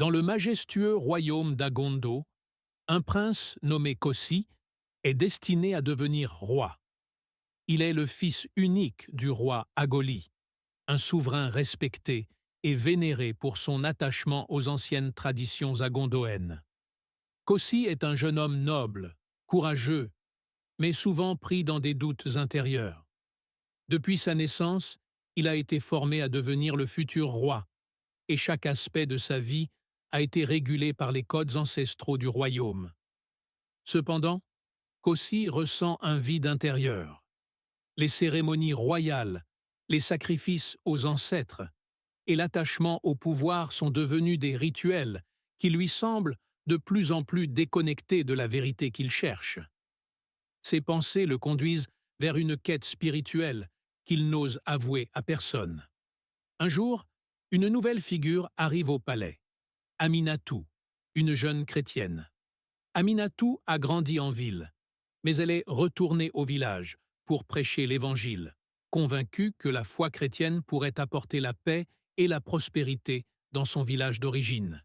Dans le majestueux royaume d'Agondo, un prince nommé Kossi est destiné à devenir roi. Il est le fils unique du roi Agoli, un souverain respecté et vénéré pour son attachement aux anciennes traditions agondoennes. Kossi est un jeune homme noble, courageux, mais souvent pris dans des doutes intérieurs. Depuis sa naissance, il a été formé à devenir le futur roi, et chaque aspect de sa vie a été régulé par les codes ancestraux du royaume. Cependant, Kossi ressent un vide intérieur. Les cérémonies royales, les sacrifices aux ancêtres et l'attachement au pouvoir sont devenus des rituels qui lui semblent de plus en plus déconnectés de la vérité qu'il cherche. Ses pensées le conduisent vers une quête spirituelle qu'il n'ose avouer à personne. Un jour, une nouvelle figure arrive au palais, Aminatou, une jeune chrétienne. Aminatou a grandi en ville, mais elle est retournée au village pour prêcher l'Évangile, convaincue que la foi chrétienne pourrait apporter la paix et la prospérité dans son village d'origine.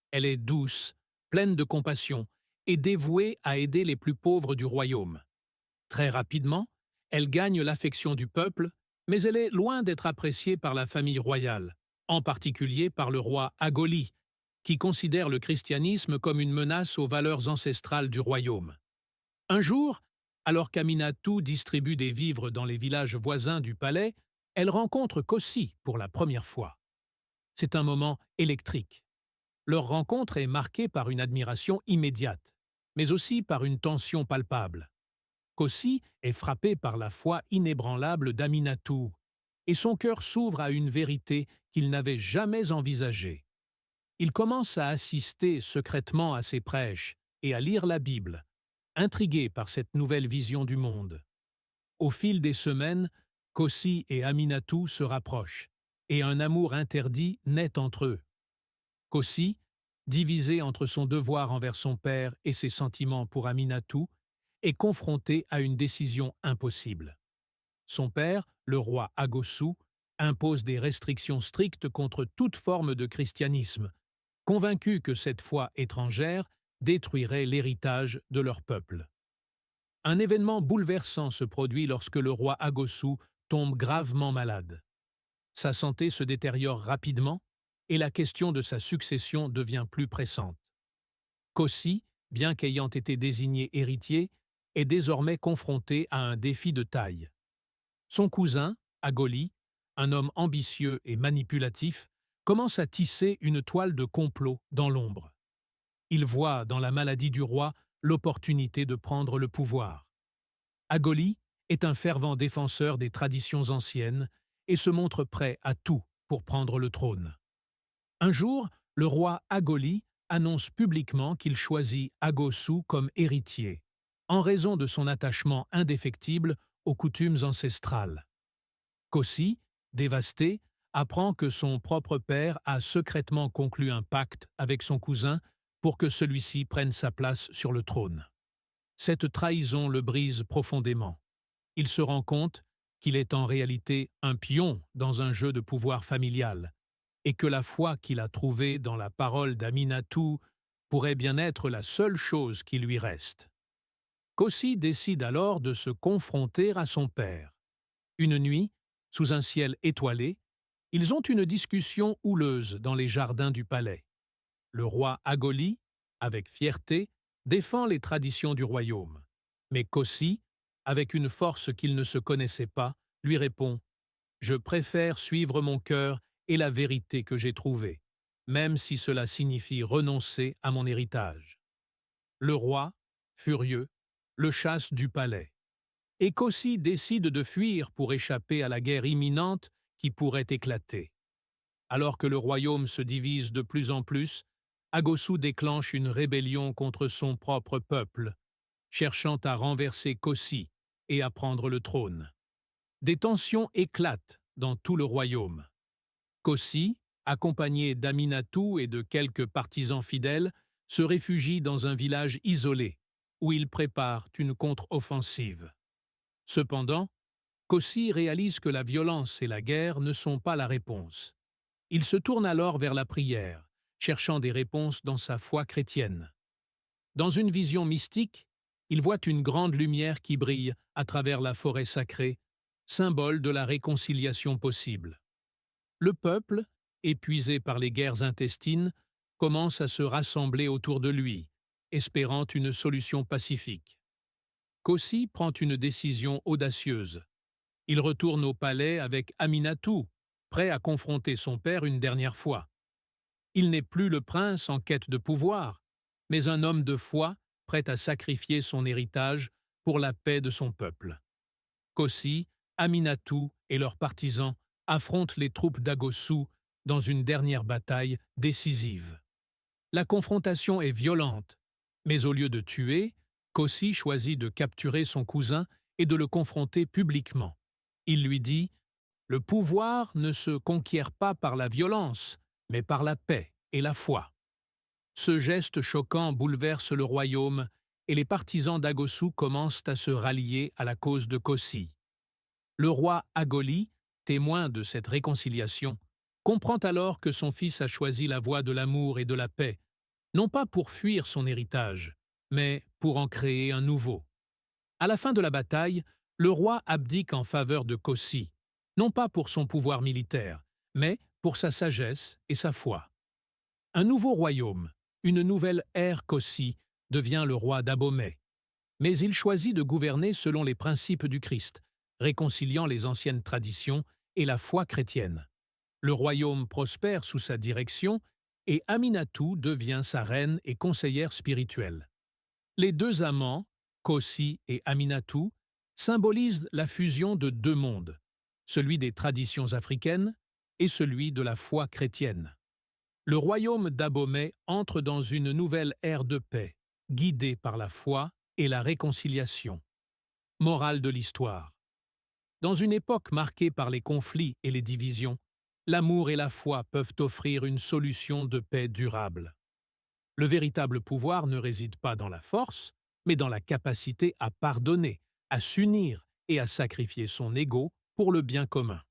Elle est douce, pleine de compassion et dévouée à aider les plus pauvres du royaume. Très rapidement, elle gagne l'affection du peuple, mais elle est loin d'être appréciée par la famille royale, en particulier par le roi Agoli, qui considère le christianisme comme une menace aux valeurs ancestrales du royaume. Un jour, alors qu'Aminatou distribue des vivres dans les villages voisins du palais, elle rencontre Kossi pour la première fois. C'est un moment électrique. Leur rencontre est marquée par une admiration immédiate, mais aussi par une tension palpable. Kossi est frappé par la foi inébranlable d'Aminatou, et son cœur s'ouvre à une vérité qu'il n'avait jamais envisagée. Il commence à assister secrètement à ses prêches et à lire la Bible, intrigué par cette nouvelle vision du monde. Au fil des semaines, Kossi et Aminatou se rapprochent, et un amour interdit naît entre eux. Kossi, divisé entre son devoir envers son père et ses sentiments pour Aminatou, est confronté à une décision impossible. Son père, le roi Agosou, impose des restrictions strictes contre toute forme de christianisme, convaincu que cette foi étrangère détruirait l'héritage de leur peuple. Un événement bouleversant se produit lorsque le roi Agosou tombe gravement malade. Sa santé se détériore rapidement et la question de sa succession devient plus pressante. Kossi, bien qu'ayant été désigné héritier, est désormais confronté à un défi de taille. Son cousin, Agoli, un homme ambitieux et manipulatif, commence à tisser une toile de complot dans l'ombre. Il voit dans la maladie du roi l'opportunité de prendre le pouvoir. Agoli est un fervent défenseur des traditions anciennes et se montre prêt à tout pour prendre le trône. Un jour, le roi Agoli annonce publiquement qu'il choisit Agosou comme héritier, en raison de son attachement indéfectible aux coutumes ancestrales. Kossi, dévasté, apprend que son propre père a secrètement conclu un pacte avec son cousin pour que celui-ci prenne sa place sur le trône. Cette trahison le brise profondément. Il se rend compte qu'il est en réalité un pion dans un jeu de pouvoir familial, et que la foi qu'il a trouvée dans la parole d'Aminatou pourrait bien être la seule chose qui lui reste. Kossi décide alors de se confronter à son père. Une nuit, sous un ciel étoilé, ils ont une discussion houleuse dans les jardins du palais. Le roi Agoli, avec fierté, défend les traditions du royaume. Mais Kossi, avec une force qu'il ne se connaissait pas, lui répond « Je préfère suivre mon cœur et la vérité que j'ai trouvée, même si cela signifie renoncer à mon héritage. » Le roi, furieux, le chasse du palais. Et Kossi décide de fuir pour échapper à la guerre imminente qui pourrait éclater. Alors que le royaume se divise de plus en plus, Agosou déclenche une rébellion contre son propre peuple, cherchant à renverser Kossi et à prendre le trône. Des tensions éclatent dans tout le royaume. Kossi, accompagné d'Aminatou et de quelques partisans fidèles, se réfugie dans un village isolé, où il prépare une contre-offensive. Cependant, Kossi réalise que la violence et la guerre ne sont pas la réponse. Il se tourne alors vers la prière, cherchant des réponses dans sa foi chrétienne. Dans une vision mystique, il voit une grande lumière qui brille à travers la forêt sacrée, symbole de la réconciliation possible. Le peuple, épuisé par les guerres intestines, commence à se rassembler autour de lui, espérant une solution pacifique. Kossi prend une décision audacieuse. Il retourne au palais avec Aminatou, prêt à confronter son père une dernière fois. Il n'est plus le prince en quête de pouvoir, mais un homme de foi prêt à sacrifier son héritage pour la paix de son peuple. Kossi, Aminatou et leurs partisans affrontent les troupes d'Agossou dans une dernière bataille décisive. La confrontation est violente, mais au lieu de tuer, Kossi choisit de capturer son cousin et de le confronter publiquement. Il lui dit « Le pouvoir ne se conquiert pas par la violence, mais par la paix et la foi. » Ce geste choquant bouleverse le royaume et les partisans d'Agossou commencent à se rallier à la cause de Kossi. Le roi Agoli, témoin de cette réconciliation, comprend alors que son fils a choisi la voie de l'amour et de la paix, non pas pour fuir son héritage, mais pour en créer un nouveau. À la fin de la bataille, le roi abdique en faveur de Kossi, non pas pour son pouvoir militaire, mais pour sa sagesse et sa foi. Un nouveau royaume, une nouvelle ère Kossi, devient le roi d'Abomey. Mais il choisit de gouverner selon les principes du Christ, réconciliant les anciennes traditions et la foi chrétienne. Le royaume prospère sous sa direction et Aminatou devient sa reine et conseillère spirituelle. Les deux amants, Kossi et Aminatou, symbolisent la fusion de deux mondes, celui des traditions africaines et celui de la foi chrétienne. Le royaume d'Abomey entre dans une nouvelle ère de paix, guidée par la foi et la réconciliation. Morale de l'histoire. Dans une époque marquée par les conflits et les divisions, l'amour et la foi peuvent offrir une solution de paix durable. Le véritable pouvoir ne réside pas dans la force, mais dans la capacité à pardonner, à s'unir et à sacrifier son ego pour le bien commun.